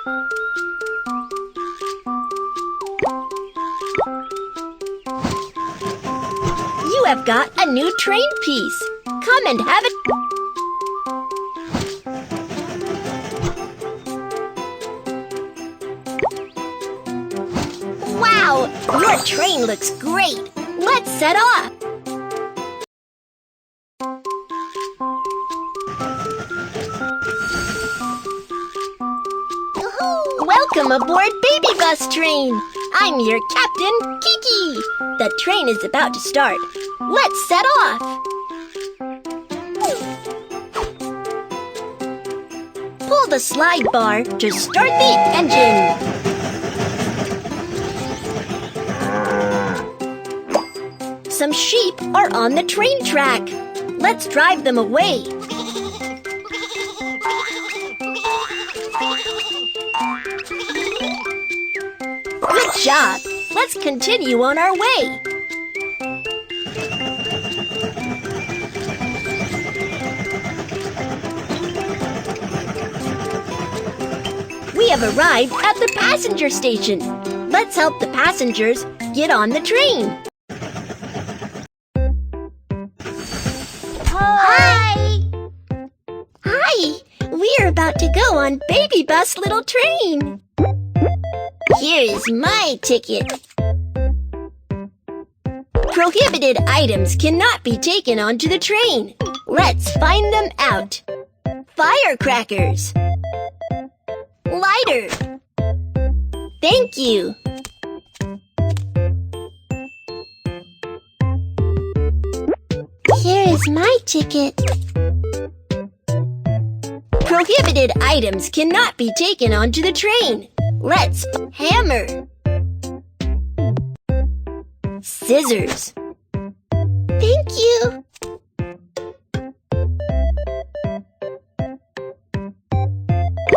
You have got a new train piece. Come and have it. Wow, your train looks great. Let's set off. Welcome aboard Baby Bus Train. I'm your captain, Kiki. The train is about to start. Let's set off. Pull the slide bar to start the engine. Some sheep are on the train track. Let's drive them away. Good job. Let's continue on our way. We have arrived at the passenger station. Let's help the passengers get on the train. Hi! Hi! We're about to go on Baby Bus Little Train. Here is my ticket. Prohibited items cannot be taken onto the train. Let's find them out. Firecrackers. Lighter. Thank you. Here is my ticket. Prohibited items cannot be taken onto the train. Let's hammer. Scissors. Thank you.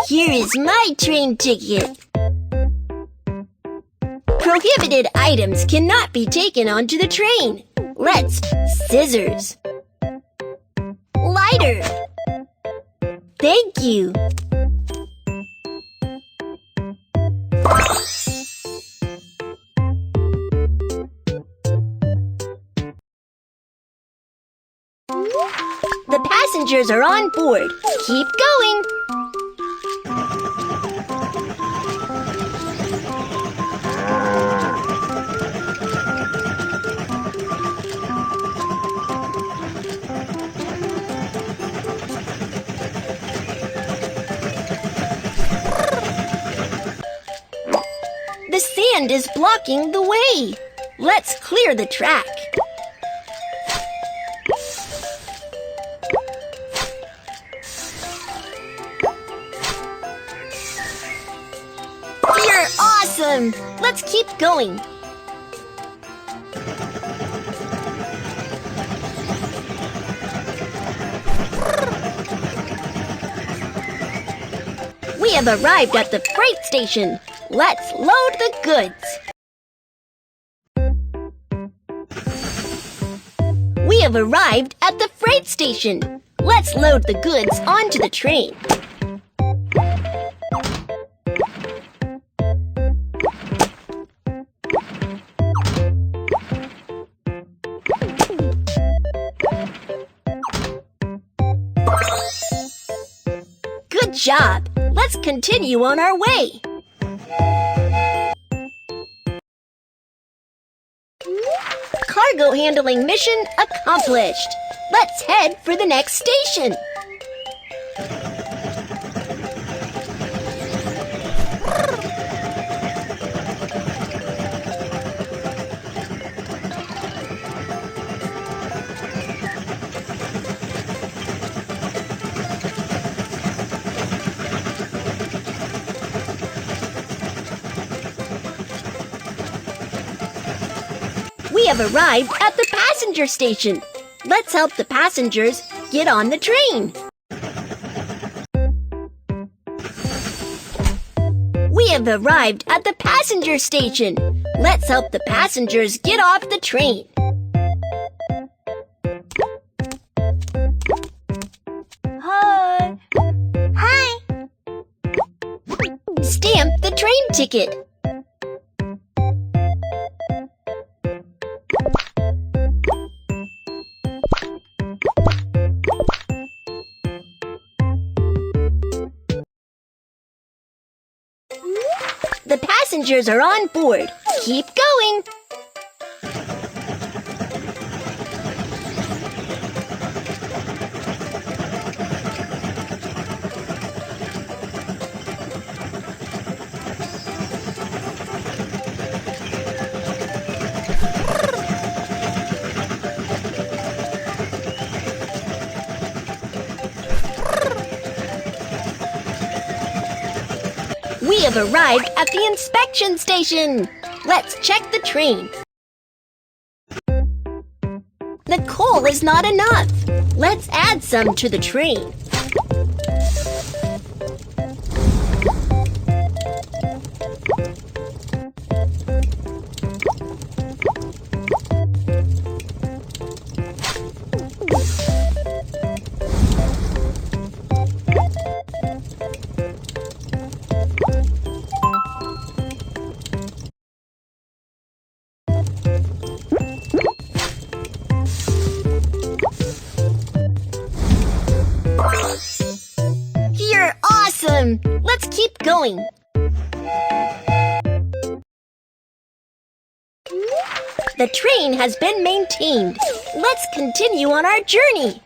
Here is my train ticket. Prohibited items cannot be taken onto the train. Let's scissors. Lighter. Thank you. The passengers are on board. Keep going. The sand is blocking the way. Let's clear the track. You're awesome! Let's keep going. We have arrived at the freight station. Let's load the goods. We have arrived at the freight station. Let's load the goods onto the train. Good job! Let's continue on our way. Cargo handling mission accomplished. Let's head for the next station. We have arrived at the passenger station. Let's help the passengers get on the train. We have arrived at the passenger station. Let's help the passengers get off the train. Hi. Hi. Stamp the train ticket. The passengers are on board. Keep going. We have arrived at the inspection station. Let's check the train. The coal is not enough. Let's add some to the train. You're awesome! Let's keep going. The train has been maintained. Let's continue on our journey.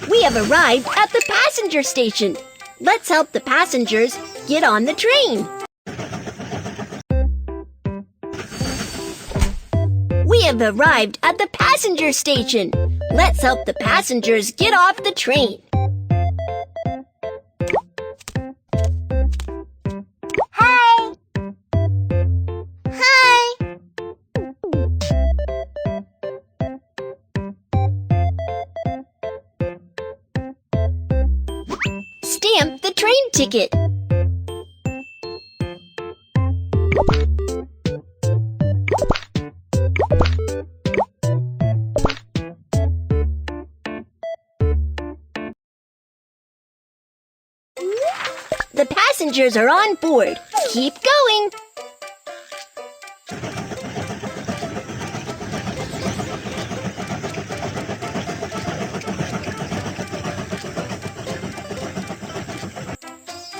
We have arrived at the passenger station. Let's help the passengers get on the train. We have arrived at the passenger station. Let's help the passengers get off the train. Hi! Hi! Stamp the train ticket. The passengers are on board. Keep going.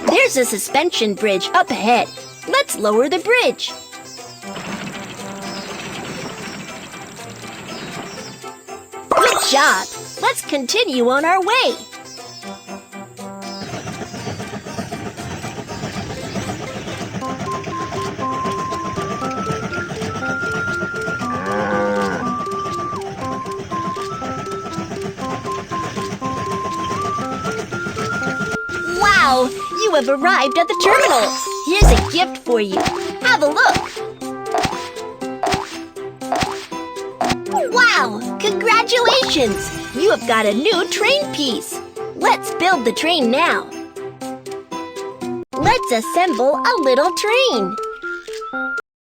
There's a suspension bridge up ahead. Let's lower the bridge. Good job. Let's continue on our way. Wow! You have arrived at the terminal. Here's a gift for you. Have a look. Wow! Congratulations! You have got a new train piece. Let's build the train now. Let's assemble a little train.